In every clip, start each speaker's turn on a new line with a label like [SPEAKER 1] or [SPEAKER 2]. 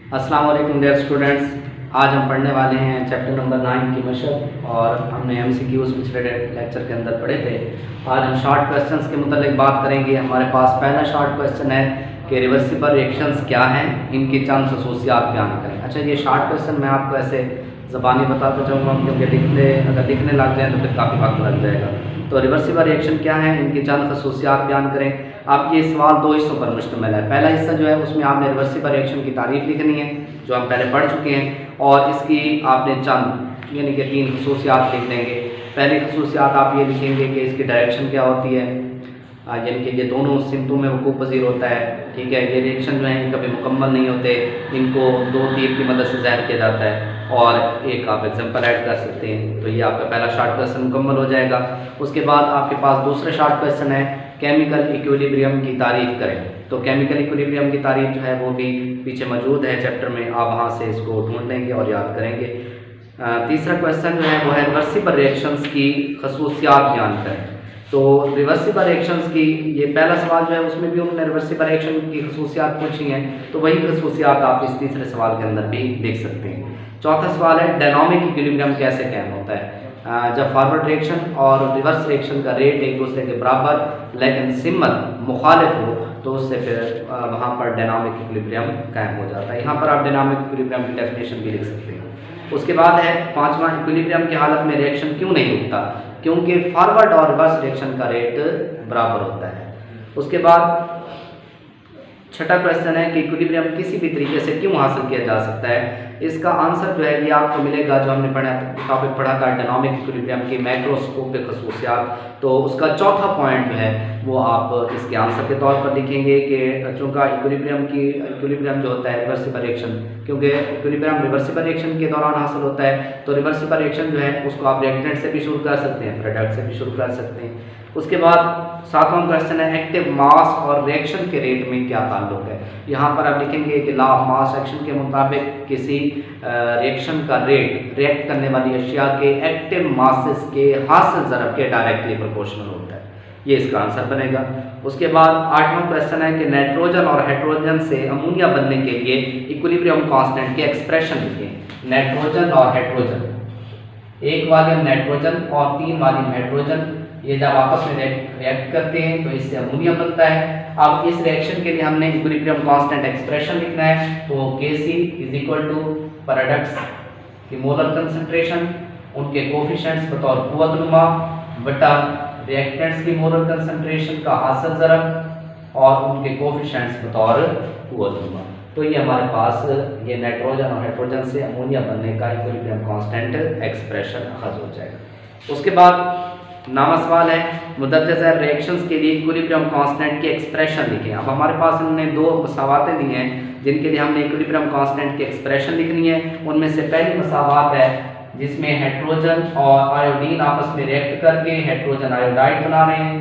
[SPEAKER 1] अस्सलाम वालेकुम dear students. आज हम पढ़ने वाले हैं चैप्टर नंबर 9 की मशक और हमने MCQs पिछले लेक्चर के अंदर पढ़े थे। आज हम शॉर्ट क्वेश्चंस के मुतालिक बात करेंगे। हमारे पास पहला शॉर्ट क्वेश्चन है कि रिवर्सिबल रिएक्शंस क्या हैं, इनकी चंद खसूसियात बयान करें। अच्छा, ये शॉर्ट क्वेश्चन मैं आपको ऐसे ज़बानी बताता जाऊँगा क्योंकि अगर लिखने लग जाए तो फिर काफ़ी वक्त लग जाएगा। तो रिवर्सिबल रिएक्शन क्या है, इनकी चंद खसूसियात बयान करें। आपके ये सवाल दो हिस्सों पर मुश्तमिल है। पहला हिस्सा जो है उसमें आपने रिवर्सिबल रिएक्शन की तारीफ लिखनी है जो हम पहले पढ़ चुके हैं, और इसकी आपने चंद यानी कि 3 खसूसियात लिख देंगे। पहली खसूसियात आप ये लिखेंगे कि इसकी डायरेक्शन क्या होती है, यानी कि ये दोनों सिमतों में वकूफ़ पज़ीर होता है। ठीक है, ये रिएक्शन जो है ये कभी मुकम्मल नहीं होते, इनको 2 तीर की मदद से ज़ाहिर किया जाता है। और एक आप एग्जांपल ऐड कर सकते हैं। तो ये आपका पहला शॉर्ट क्वेश्चन मुकम्मल हो जाएगा। उसके बाद आपके पास दूसरा शॉर्ट क्वेश्चन है केमिकल इक्विलिब्रियम की तारीफ़ करें। तो केमिकल इक्विलिब्रियम की तारीफ़ जो है वो भी पीछे मौजूद है चैप्टर में, आप वहाँ से इसको ढूंढ लेंगे और याद करेंगे। तीसरा क्वेश्चन जो है वो है रिवर्सिबल रिएक्शंस की खसूसियात बयान करें। तो रिवर्सिबल रिएक्शंस की ये पहला सवाल जो है उसमें भी उन्होंने रिवर्सिबल रिएक्शन की खसूसियात पूछी हैं, तो वही खसूसियात आप इस तीसरे सवाल के अंदर भी देख सकते हैं। चौथा सवाल है डायनामिक इक्विलिब्रियम कैसे कायम होता है। जब फॉरवर्ड रिएक्शन और रिवर्स रिएक्शन का रेट एक दूसरे के बराबर लेकिन सिमत मुखालिफ हो तो उससे फिर वहाँ पर डायनामिक इक्विलिब्रियम कायम हो जाता है। यहाँ पर आप डायनामिक इक्विलिब्रियम की डेफिनेशन भी लिख सकते हैं। उसके बाद है पांचवा, इक्विलिब्रियम की हालत में रिएक्शन क्यों नहीं रुकता, क्योंकि फॉरवर्ड और रिवर्स रिएक्शन का रेट बराबर होता है। उसके बाद छठा क्वेश्चन है कि इक्विलिब्रियम किसी भी तरीके से क्यों हासिल किया जा सकता है। इसका आंसर जो है ये आपको मिलेगा जो हमने टॉपिक पढ़ा था डायनामिक इक्विलिब्रियम की मैक्रोस्कोपिक खसूसियात। तो उसका चौथा पॉइंट जो है वो आप इसके आंसर के तौर पर लिखेंगे कि चूँकि इक्विलिब्रियम जो होता है रिवर्सिबल रिएक्शन, क्योंकि इक्विलिब्रियम रिवर्सिबल रिएक्शन के दौरान हासिल होता है, तो रिवर्सिबल रिएक्शन जो है उसको आप रिएक्टेंट से भी शुरू कर सकते हैं, प्रोडक्ट से भी शुरू कर सकते हैं। उसके बाद सातवां क्वेश्चन है एक्टिव मास और रिएक्शन के रेट में क्या ताल्लुक है। यहाँ पर आप लिखेंगे कि लॉ ऑफ मास एक्शन के मुताबिक किसी रिएक्शन का रेट रिएक्ट करने वाली अशिया के एक्टिव मासेस के हासिल ज़रब के डायरेक्टली प्रोपोर्शनल होता है। ये इसका आंसर बनेगा। उसके बाद आठवां क्वेश्चन है कि नाइट्रोजन और हाइड्रोजन से अमोनिया बनने के लिए इक्विलिब्रियम कांस्टेंट की एक्सप्रेशन लिखें। नाइट्रोजन और हाइड्रोजन, 1 वॉल्यूम नाइट्रोजन और 3 वॉल्यूम हाइड्रोजन, ये जब आपस में रिएक्ट करते हैं तो इससे अमोनिया बनता है। अब इस रिएक्शन के लिए हमने इक्विलिब्रियम कांस्टेंट एक्सप्रेशन लिखना है। तो Kc is equal to products की मोलर कंसंट्रेशन, उनके कोफिशिएंट्स बतौर कुव्वतनुमा बटा रिएक्टेंट्स की मोलर कंसंट्रेशन का हासिल ज़रब और उनके कोफिशिएंट्स बतौर कुव्वतनुमा। तो ये हमारे पास ये नाइट्रोजन और हाइड्रोजन से अमोनिया बनने का इक्विलिब्रियम कांस्टेंट एक्सप्रेशन अखज़ हो जाएगा। उसके बाद नामा सवाल है मुदर्रजा रिएक्शंस के लिए इक्विलिब्रियम कांस्टेंट की एक्सप्रेशन लिखें। अब हमारे पास इन्होंने 2 मसावातें दी हैं जिनके लिए हमने इक्विलिब्रियम कांस्टेंट की एक्सप्रेशन लिखनी है। उनमें से पहली मसावात है जिसमें हाइड्रोजन और आयोडीन आपस में रिएक्ट करके हाइड्रोजन आयोडाइड बना रहे हैं।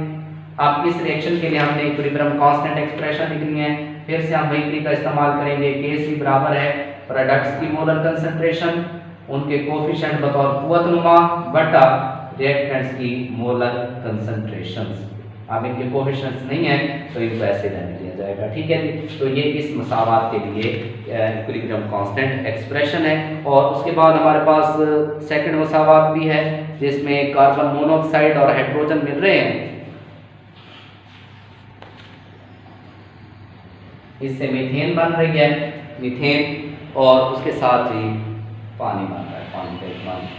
[SPEAKER 1] अब इस रिएक्शन के लिए हमने इक्विलिब्रियम कांस्टेंट एक्सप्रेशन लिखनी है। फिर से हम वही तरीका इस्तेमाल करेंगे। Kc बराबर है प्रोडक्ट्स की मोलर कंसंट्रेशन, उनके कोफिशिएंट बतौर कुव्वतनुमा बटा रिएक्टेंट्स की मोलर कंसंट्रेशंस। अब इनके कोफिशिएंट्स नहीं है तो इनको ऐसे रहने दिया जाएगा। ठीक है जी, तो ये इस मसावात के लिए इक्विलिब्रियम कांस्टेंट एक्सप्रेशन है। और उसके बाद हमारे पास सेकंड मसावात भी है जिसमें कार्बन मोनोऑक्साइड और हाइड्रोजन मिल रहे हैं, इससे मीथेन बन रही है, मीथेन, और उसके साथ ही पानी बन रहा है, पानी का इस्तेमाल।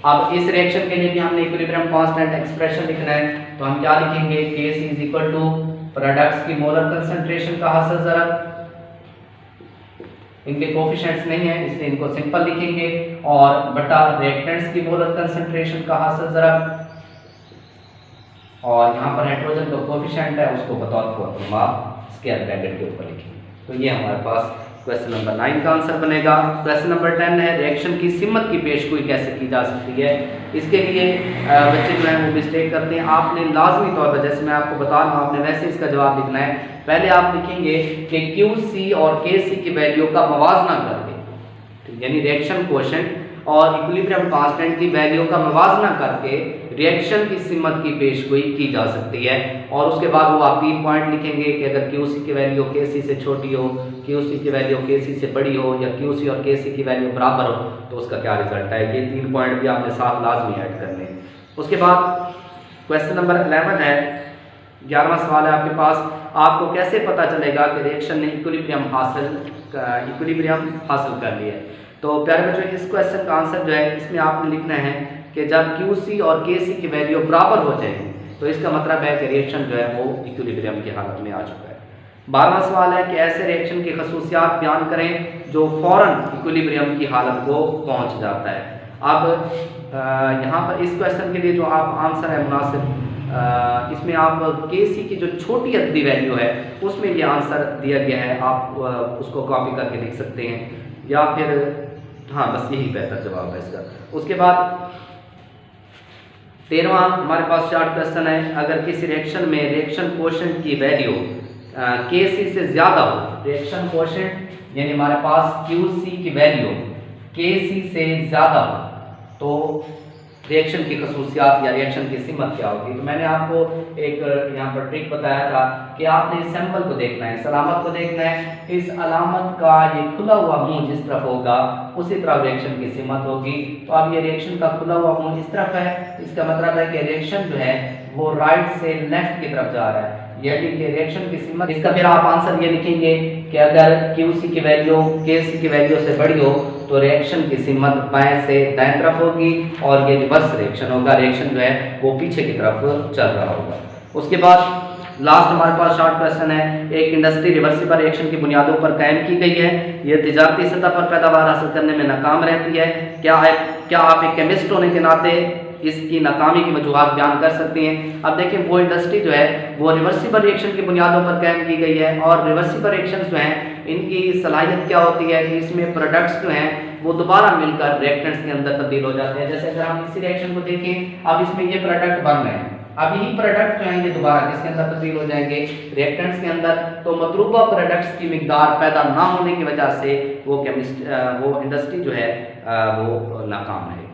[SPEAKER 1] अब इस रिएक्शन के लिए भी हमने इक्विलिब्रियम कांस्टेंट एक्सप्रेशन लिखना है। तो हम क्या लिखेंगे, Kc is equal to products की मोलर कंसंट्रेशन का हासिल ज़रब, इनके कोफिशिएंट्स नहीं है इसलिए इनको सिंपल लिखेंगे, और बटा रिएक्टेंट्स की मोलर कंसंट्रेशन का हासिल ज़रब, और यहाँ पर हाइड्रोजन का कोफिशिएंट है उसको बतौर कुव्वतनुमा स्क्वायर ब्रैकेट के ऊपर लिखेंगे। तो ये हमारे पास क्वेश्चन नंबर 9 का आंसर बनेगा। क्वेश्चन नंबर 10 है रिएक्शन की सिमत की पेशगोई कैसे की जा सकती है। इसके लिए बच्चे जो हैं वो मिस्टेक करते हैं। आपने लाजमी तौर पर, जैसे मैं आपको बता रहा हूँ, आपने वैसे इसका जवाब लिखना है। पहले आप लिखेंगे कि QC और KC की वैल्यू का मवाजना करके, यानी रिएक्शन कोएफिशिएंट और इक्विलिब्रियम कांस्टेंट की वैल्यू का मुवाजना करके रिएक्शन की सिमत की पेशगोई की जा सकती है। और उसके बाद वो आप 3 पॉइंट लिखेंगे कि अगर QC की वैल्यू KC से छोटी हो, QC की वैल्यू KC से बड़ी हो, या QC और KC की वैल्यू बराबर हो तो उसका क्या रिजल्ट है। ये 3 पॉइंट भी आपने साथ लाजमी ऐड करने हैं। उसके बाद क्वेश्चन नंबर 11 है, 11वां सवाल है आपके पास, आपको कैसे पता चलेगा कि रिएक्शन ने इक्विलिब्रियम हासिल कर लिया है। तो प्यारे बच्चों, इस क्वेश्चन का आंसर जो है इसमें आपने लिखना है कि जब QC और KC की वैल्यू बराबर हो जाए तो इसका मतलब है कि रिएक्शन जो है वो इक्विलिब्रियम की हालत में आ चुका है। 12वां सवाल है कि ऐसे रिएक्शन की खसूसियात बयान करें जो फौरन इक्विलिब्रियम की हालत को पहुंच जाता है। अब यहाँ पर इस क्वेश्चन के लिए जो आप आंसर है मुनासिब, इसमें आप KC की जो छोटी अददी वैल्यू है उसमें ये आंसर दिया गया है, आप उसको कॉपी करके लिख सकते हैं, या फिर हाँ बस यही बेहतर जवाब है इसका। उसके बाद 13वां हमारे पास शार्ट क्वेश्चन है, अगर किसी रिएक्शन में रिएक्शन कोएफिशिएंट की वैल्यू KC से ज़्यादा हो, रिएक्शन कोएफिशिएंट यानी हमारे पास QC की वैल्यू KC से ज़्यादा हो तो रिएक्शन की खसूसियात या रिएक्शन की सिमत क्या होगी। तो मैंने आपको एक यहाँ पर ट्रिक बताया था कि आपने इस सैंपल को देखना है, इस अलामत को देखना है, इस अलामत का ये खुला हुआ मुंह जिस तरफ होगा उसी तरफ रिएक्शन की सिमत होगी। तो अब ये रिएक्शन का खुला हुआ मुंह इस तरफ है, इसका मतलब है कि रिएक्शन जो है वो राइट से लेफ्ट की तरफ जा रहा है, यानी कि रिएक्शन की सिमत। इसका फिर आप आंसर ये लिखेंगे कि अगर QC की वैल्यू KC की वैल्यू से बड़ी हो तो रिएक्शन की सिमत बाएं से दाएं तरफ होगी और ये रिवर्स रिएक्शन होगा, रिएक्शन जो है वो पीछे की तरफ चल रहा होगा। उसके बाद लास्ट हमारे पास शॉर्ट क्वेश्चन है, एक इंडस्ट्री रिवर्सिबल रिएक्शन की बुनियादों पर कायम की गई है, ये तिजारती सतह पर पैदावार हासिल करने में नाकाम रहती है, क्या आप एक केमिस्ट होने के नाते इसकी नाकामी की वजूहात बयान कर सकते हैं। अब देखिए वो इंडस्ट्री जो है वो रिवर्सिबल रिएक्शन की बुनियादों पर कायम की गई है, और रिवर्सिबल रिएक्शन जो हैं इनकी सलाहियत क्या होती है कि इसमें प्रोडक्ट्स जो हैं वो दोबारा मिलकर रिएक्टेंट्स के अंदर तब्दील हो जाते हैं। जैसे अगर हम इसी रिएक्शन को देखें, अब इसमें ये प्रोडक्ट बन रहे हैं, अब यही प्रोडक्ट जो हैं ये दोबारा किसके अंदर तब्दील हो जाएंगे, रिएक्टेंट्स के अंदर। तो मतलूबा प्रोडक्ट्स की मिकदार पैदा ना होने की वजह से वो इंडस्ट्री जो है वो नाकाम है।